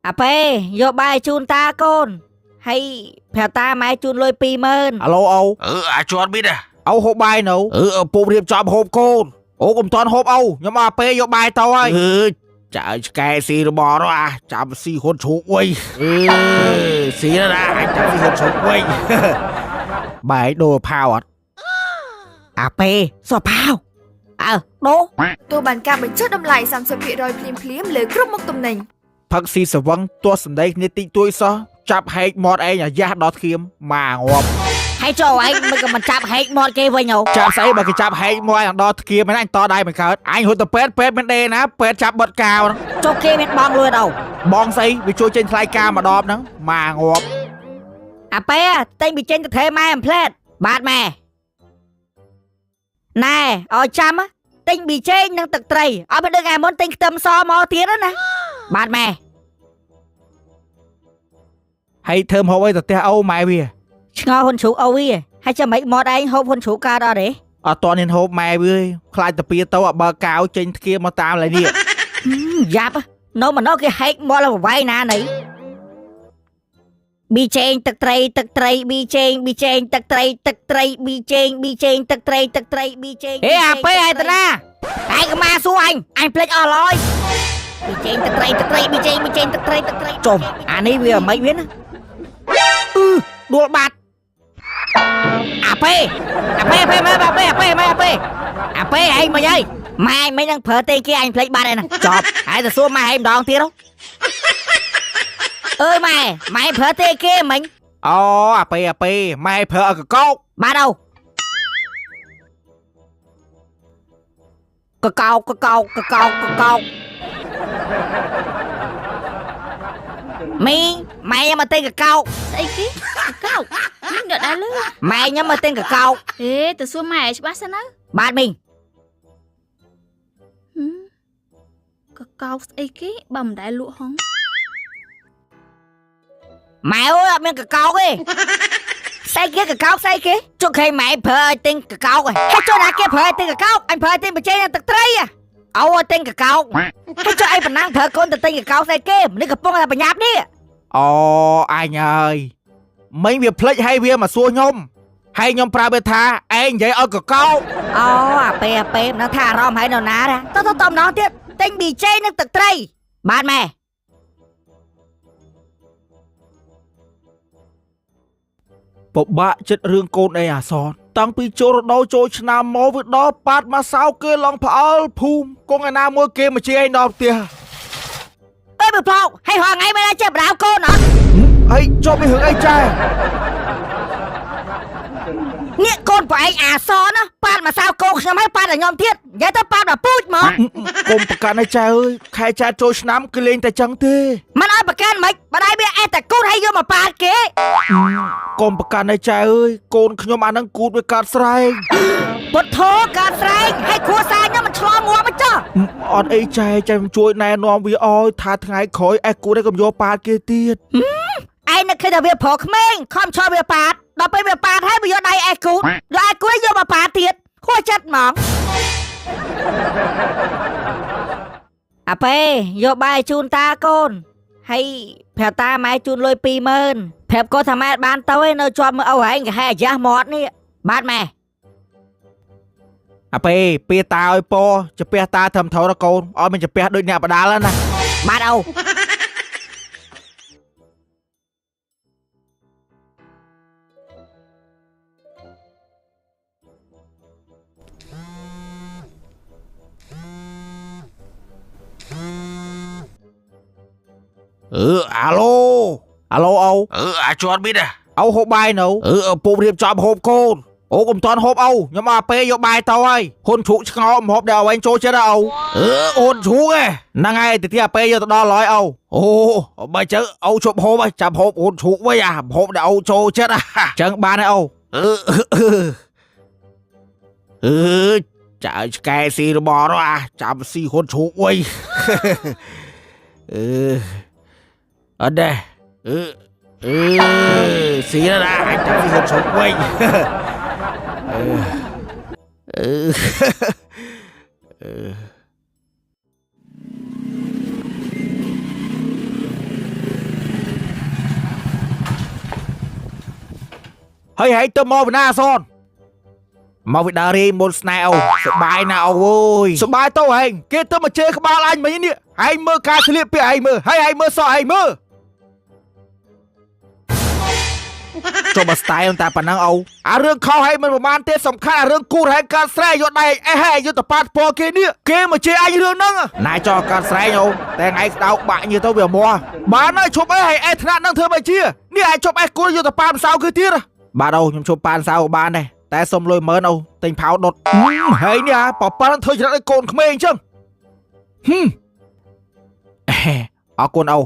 អាប៉េយកបាយជូនតាកូនហើយប្រាប់តាម៉ែជូនលុយ20000អាឡូអូអាចន់មីនអូហូបបាយនៅពូរៀបចំហូបកូនអូកុំតន់ហូបអូខ្ញុំអាប៉េយកបាយទៅហើយចាឆ្កែស៊ីរបស់នោះចាំស៊ីហ៊ុនឈូកវិញស៊ីណាចាំស៊ីហ៊ុនឈូកវិញបាយដូរផាវអត់អាប៉េសោះផាវដូរទូបានការបញ្ចុះតម្លៃ 30% ភ្លាមលើគ្រប់មុខទំនិញផឹកស៊ីសវឹងទាស់សម្ដីគ្នាតិចតួចសោះចាប់ហែកមាត់ឯងអាយ៉ាស់ដល់ធៀមម៉ាងាប់ហើយចូលឯងមិនក៏មិនចាប់ហែកមាត់គេវិញអូចាប់ស្អីបើគេចាប់ហែកមាត់ដល់ធៀមហ្នឹងអញតដៃមិនកើតអញហូតទៅពេទ្យមិនដេណាពេទ្យចាប់បិទកាវចុះគេមានបងលួយដល់បងស្អីវាជួយចេញថ្លៃការម្ដងហ្នឹងម៉ាងាប់អាប៉េតែងបិចេញទៅថេម៉ែអំផ្លែតបាទម៉ែណែឲ្យចាំទិញប៊ីចេងនិងទឹកត្រីឲ្យមិនដឹងឯមុនទិញខ្ទឹមសមកទៀតណាបាទម៉ែហើយធ្វើហូបអីទៅផ្ទះអូម៉ែវាឆ្ងល់ហ៊ុនជ្រូកអូវាហើយចាំមិនមកឯងហូបហ៊ុនជ្រូកកើតអត់ទេអត់តនេះហូបម៉ែវាខ្លាចទៅពីទៅបើកាវចេញធៀមមកតាមឡើយនេះយ៉ាប់នៅម្ដងគេហែកមកឡើងវាយណាណីប៊ីចេងទឹកត្រីប៊ីចេងទឹកត្រីប៊ីចេងទឹកត្រីប៊ីចេងហេអាប៉េឯតាណាឯងក៏មកសួរអញភ្លេចអស់ហើយប៊ីចេងទឹកត្រីប៊ីចេងទឹកត្រីចុំអានេះវាមិនវាណាដួលបាត់អាប៉េឯងមិនអីម៉ែមិននឹងប្រើទេគេអញភ្លេចបាត់ឯណាចប់ហើយទៅសួរម៉ែឯងម្ដងទៀតអើយម៉ែប្រើទេគេមិញអូអាប៉េម៉ែប្រើឲ្យកកោកបាទអូកកោកមីងម៉ែញ៉ាំមកទិញកកោកស្អីគេកកោកមីងដល់លឺម៉ែញ៉ាំមកទិញកកោកហេទៅសួរម៉ែច្បាស់សិនទៅបាទមីងកកោកស្អីគេបើមិនដែលលក់ហងម៉ែអើយអត់មានកកោកទេស្អីគេកកោកស្អីគេជុកឃើញម៉ែប្រើឲ្យទិញកកោកហើយចុះណាគេប្រើឲ្យទិញកកោកអញប្រើឲ្យទិញបច្ចេកទឹកត្រីអូឲ្យទិញកកោកហើយចុះអីប៉ុណ្ណឹងប្រើកូនទៅទិញកកោកស្អីគេនេះកំពុងតែបញ្ញាប់នេះអូអញហើយមិញវាភ្លេចឲ្យវាមកសួរខ្ញុំហើយខ្ញុំប្រាប់វាថាឯងនិយាយឲ្យកកោកអូអាប៉េមិនថាអារម្មណ៍ហើយនៅណាទៅម្ដងទៀតទិញប៊ីចេនិងទឹកត្រីបាទម៉ែពិបាកចិត្តរឿងកូនអីអាសនតាំងពីចូលរដូវចូលឆ្នាំមកវាដល់ប៉ាតមកសៅគេឡងផ្អើលភូមិគង់ឯណាមួយគេមកជាឯងដល់ផ្ទះអើយបើផ្លោកហើយហងៃមិនអាចចេះបដៅកូនអត់ហើយចុះមានរឿងអីចានេះកូនប្រឯងអាសនណាប៉ាតមកសៅកូនខ្ញុំហើយប៉ាតតែខ្ញុំទៀតនិយាយទៅប៉ាតមកពូជមកកុំប្រកាន់ឲ្យចាអើយខែចាចូលឆ្នាំគឺលេងតែចឹងទេមិនឲ្យប្រកាន់មិនបដៃវាអេះតែគូតហើយយកមកប៉ាតគេកុំប្រកាន់ឲ្យចាអើយកូនខ្ញុំអានឹងគូតវាកាត់ស្រែងពុតធោកាត់ស្រែងហើយគ្រួសារខ្ញុំមិនឆ្លងងាប់មិនចោះអត់អីចែជួយណែនាំវាអើយថាថ្ងៃក្រោយអេះគូតឲ្យកុំយកប៉ាតគេទៀតឯងនឹកឃើញថាវាប្រុសក្មេងខំឈរវាប៉ាតដល់ពេលវាប៉ាតហើយវាយកដៃអេះគូតយកអេះគូតយកមកប៉ាតទៀតខួរចិត្តហ្មងអាប៉េយកបាយជូនតាកូនហើយប្រាប់តាម៉ែជូនលុយ20000ប្រាប់គាត់ថាម៉ែបានទៅឯនៅជាប់មើលអូឯងកាហែអាយ៉ាស់មាត់នេះបាទម៉ែអាប៉េពីតាឲ្យពចាពះតាធំធរកូនឲ្យមិនចាពះដូចអ្នកបដាលណាបាទអូអាឡូអូអាចន់មីនអូហូបបាយនៅពូរៀបចំហូបកូនអូកុំតន់ហូបអូខ្ញុំអាប៉េយកបាយទៅហើយហ៊ុនជ្រូកឆ្ងោមហូបដែលឲ្យចូលចិត្តអូហ៊ុនជ្រូកហ្នឹងហើយទីអាប៉េយកទៅដល់ហើយអូបើចឹងអូជប់ហូបចាំហូបហ៊ុនជ្រូកវិញហូបដែលអូចូលចិត្តចឹងបានហើយអូចាឆ្កែស៊ីរបស់នោះចាំស៊ីហ៊ុនជ្រូកវិញអត់ដែរស៊ីណាចាំស៊ីហ៊ុនជ្រូកវិញ ហើយទៅមកពីណាអសនមកពីដើររៀងមុនស្នែអូសបាយណាអូអើយសបាយទៅហែងគេទៅមកជេរក្បាលអញមិញនេះហែងមើលការឆ្លៀតពីហែងមើលហើយហែងមើលសក់ហែងមើលចុះបើស្ទាយតែប៉ុណ្ណឹងអូអារឿងខុសហែងមិនប្រហែលទេសំខាន់អារឿងគូរហែងកើតស្រែយកដៃអេហែយុទ្ធបាតពណ៌គេនេះគេមកជេរអញរឿងហ្នឹងណាចោកើតស្រែអូតែថ្ងៃក្តៅបាក់ញើទៅវាមាស់បានហើយឈប់អីហែងអេថ្នាក់ហ្នឹងធ្វើមិនជានេះឯងឈប់អេគូរយុទ្ធបាតម្សៅគឺទៀតបាទអូខ្ញុំឈប់ប៉ានសៅបានដែរតែសុំលុយ10000អូទិញផៅដុតហើយនេះប៉ប៉ាន់ធ្វើច្រឹកឲ្យកូនក្មេងអញ្ចឹងអរគុណអូ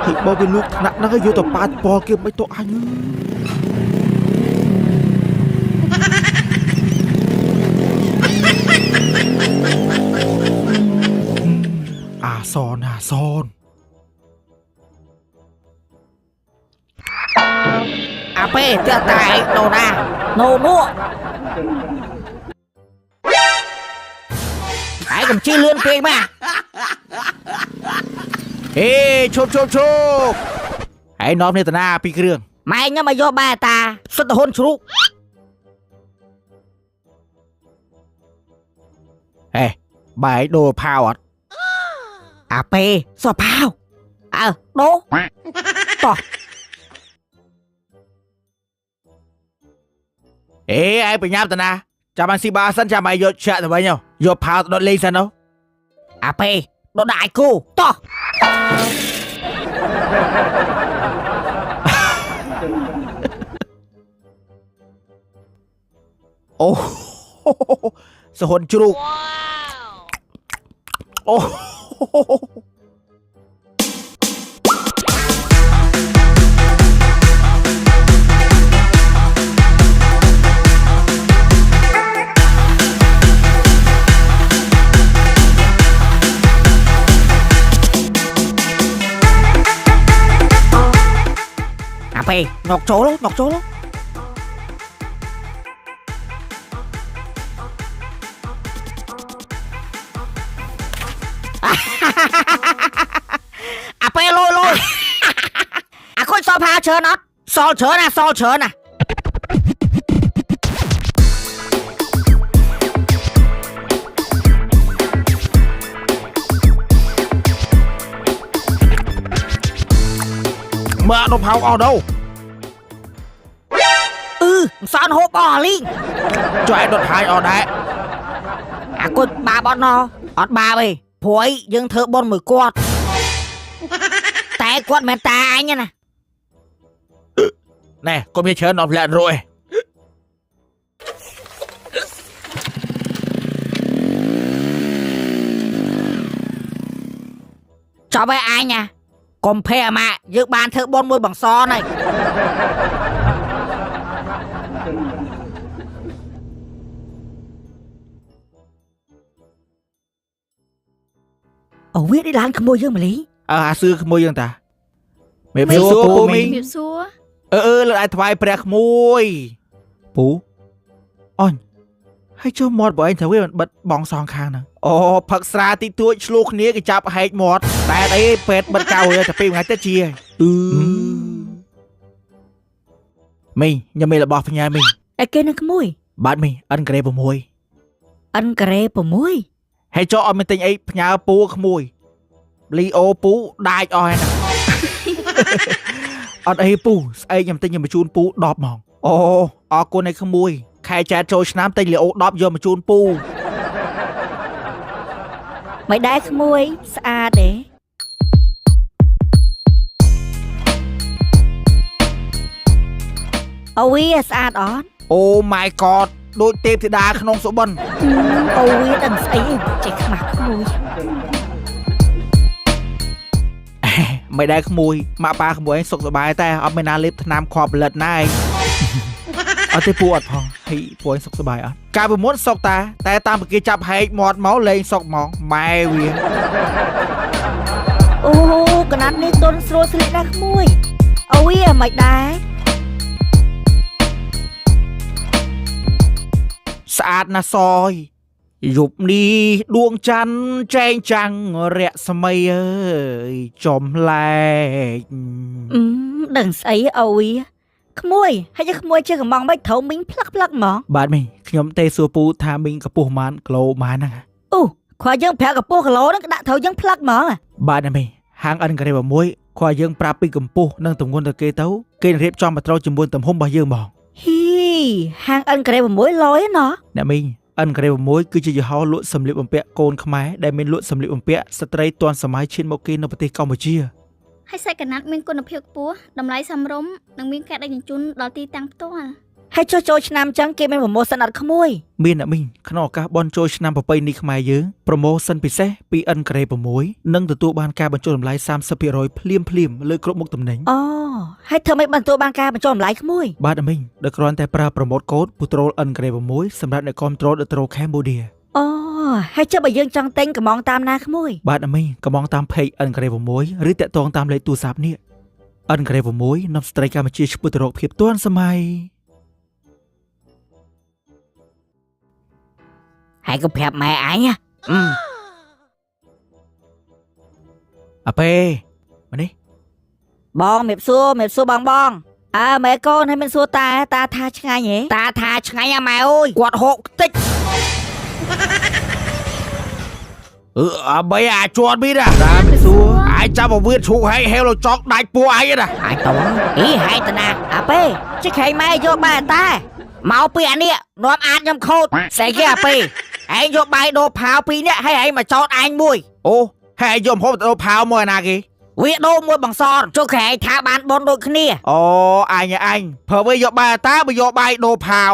ហើយបើវាលោកថ្នាក់ហ្នឹងយកទៅប៉ាតពណ៌គេមិនទៅអញអាសនអាពេទើបតែដូណាណូនោះឯងកំជីលឿនពេកមកហេឈប់ហើយនាំនេតនាពីគ្រឿងម៉ែខ្ញុំមកយកបែតាសុទ្ធទៅហ៊ុនជ្រូកហេបាយដូរផាវអត់អាពេសោះផាវដូរតោះឯងបញ្ញាប់តាណាចាំបានស៊ីបាសិនចាំឲ្យយកចាក់ទៅវិញយកផាវទៅដុតលេងសិនអាពេដុតដាក់ឲ្យគូតោះអូសហុនជ្រូកអូពេញកចូលអាពេលុយអាខូចសល់ផាច្រើនអត់សល់ច្រើនណាមើលអត់ផៅអស់đâuសនហូបអស់លីងចុះឯងដុតហាយអស់ដែរអាគុជបាបអត់ណអត់បាបទេព្រោះយើងធ្វើបុណ្យមួយគាត់តែគាត់មិនតាអញណាណែកុំមានច្រើនអត់ផ្លែរួយចប់ហើយអញណាកុំភ័យអាម៉ាក់យើងបានធ្វើបុណ្យមួយបង្សនហើយអូវានេះឡើងក្មួយយើងម្ល៉េះអាសឿក្មួយយើងតាមេសួរពូមីមេសួរលើកឲ្យថ្វាយព្រះក្មួយពូអញហើយចុះមាត់បើឯងថាវាមិនបិទបងសងខាងហ្នឹងអូផឹកស្រាតិចតួចឆ្លោះគ្នាគេចាប់ហែកមាត់តែអីពេទ្យបិទកៅតែពីថ្ងៃទៅជាមីងខ្ញុំមានរបស់ផ្ញើមីងតែគេនឹងក្មួយបាទមីងអិនក្រេ6ហើយចុះអត់មានទិញអីផ្ញើពូក្មួយលីអូពូដាច់អស់ហើយណាអត់អីពូស្អែកខ្ញុំទិញមកជូនពូ10ម៉ោងអូអរគុណឯក្មួយខែចែកចូលឆ្នាំទិញលីអូ10យកមកជូនពូមិនដែរក្មួយស្អាតទេអូវីស្អាតអត់អូ my god ដូចទេពធីតាក្នុងសុបិនអូវីដឹងស្អីចេះខ្មាស់ក្មួយមិនដែរក្មួយម៉ាក់ប៉ាក្មួយសុខសប្បាយតែអត់មានណាលេបថ្នាំខប់ផលិតណាឯងអត់ទេពូអត់ផងហើយពូឯងសុខសប្បាយអត់កាលពីមុនសុខតែតាមពីគេចាប់ហែកមាត់មកលេងសុខហ្មងម៉ែវាអូកណាត់នេះទន់ស្រួលស្លៀកណាស់ក្មួយអូវីមិនដែរស្អាតណាស់សយ យប់នេះដួងច័ន្ទចែងចាំងរស្មីអើយចំលែក ដឹងស្អីអូយក្មួយហើយក្មួយជើងកំងមិនត្រូវមីងផ្លាក់ហ្មង បាទមីងខ្ញុំទេសួរពូថាមីងកពស់ម៉ានគីឡូម៉ានហ្នឹង អូខ្វះយើងប្រាក់កពស់គីឡូហ្នឹងដាក់ត្រូវយើងផ្លាក់ហ្មង បាទណាមីងហាងអិនការ៉េ6ខ្វះយើងប្រាប់ពីកម្ពស់និងទម្ងន់ទៅគេទៅគេនឹងរៀបចំមកត្រូវជាមួយទំហំរបស់យើងហ្មង ហ៊ីហាងអិនក្រេ6លយណោះ អ្នកមីងអិនការ៉េ6គឺជាយីហោលក់សម្លៀកបំពាក់កូនខ្មែរដែលមានលក់សម្លៀកបំពាក់ស្ត្រីទាន់សម័យឈានមកគេនៅប្រទេសកម្ពុជា ហើយសាច់កណាត់មានគុណភាពខ្ពស់តម្លៃសមរម្យនិងមានការដឹកជញ្ជូនដល់ទីតាំងផ្ទាល់ ហើយចុះចូលឆ្នាំចឹងគេមានប្រម៉ូសិនអត់ក្មួយ មានអ្នកមីងក្នុងឱកាសបន់ចូលឆ្នាំប្រពៃណីខ្មែរយើងប្រម៉ូសិនពិសេសពីអិនការ៉េ6នឹងទទួលបានការបញ្ចុះតម្លៃ 30% ភ្លាមលើគ្រប់មុខទំនិញ អូហើយធ្វើម៉េចបានទទួលបានការបញ្ចុះតម្លៃក្មួយ បាទអ្នកមីងដោយគ្រាន់តែប្រើប្រម៉ូតកូដ Putrol អិនការ៉េ6សម្រាប់អ្នកគាំទ្រដល់ត្រូCambodia អូហើយចុះបើយើងចង់ទិញកំងតាមណាក្មួយ បាទអ្នកមីងកំងតាម page អិនការ៉េ6ឬតាក់ទងតាមលេខទូរស័ព្ទនេះអិនការ៉េ6នាំស្ត្រីកម្ពុជាឈ្មោះទៅរកភាពទាន់សម័យ ហើយក៏ប្រាប់ម៉ែអញ អាពេមកនេះ បងមេបសួរបងអើម៉ែកូនឲ្យមិនសួរតាថាឆ្ងាញ់ហ៎តាថាឆ្ងាញ់ម៉ែអើយគាត់ហូបតិច អាបីអាចួតមីណា តាមិនសួរ អាចចាប់មកវៀតឈូកហើយហេវលោកចង់ដាច់ពោះឯងណា អាចតអីហែកតាណាអាពេជិះខែម៉ែយកបាយតាមកពីអានេះនាំអាចខ្ញុំខូចស្អីគេអាពេឯងយកបាយដូរផាវពីរនាក់ហើយឯងមកចោតអញមួយ អូហើយយកហូបទៅផាវមកឯណាគេ វាដូរមួយបងសនចុះខែថាបានបនដូចគ្នា អូអញប្រើវិញយកបាយតាបើយកបាយដូរផាវ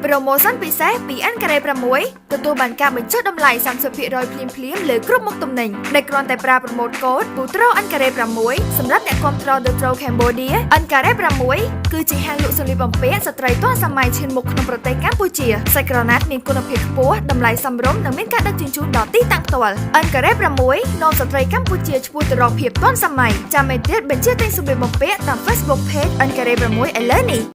ប្រូម៉ូសិនពិសេសពីអិនការ៉េ6ទទួលបានការបញ្ចុះតម្លៃ 30% ភ្លាមលើគ្រប់មុខទំនិញដែលគ្រាន់តែប្រើប្រម៉ូតកូដ Putro អិនការ៉េ6សម្រាប់អ្នកគាំទ្រដល់ត្រូCambodia អិនការ៉េ6គឺជាហាងលក់សម្លៀកបំពាក់ស្ត្រីទាន់សម័យឈានមុខក្នុងប្រទេសកម្ពុជាសាច់ក្រណាត់មានគុណភាពខ្ពស់តម្លៃសមរម្យនិងមានការដឹកជញ្ជូនដល់ទីតាំងផ្ទាល់អិនការ៉េ6នាំស្ត្រីកម្ពុជាឆ្ពោះទៅរកភាពទាន់សម័យចាំមេទៀតបញ្ជាទិញសម្លៀកបំពាក់តាម Facebook Page អិនការ៉េ6ឥឡូវនេះ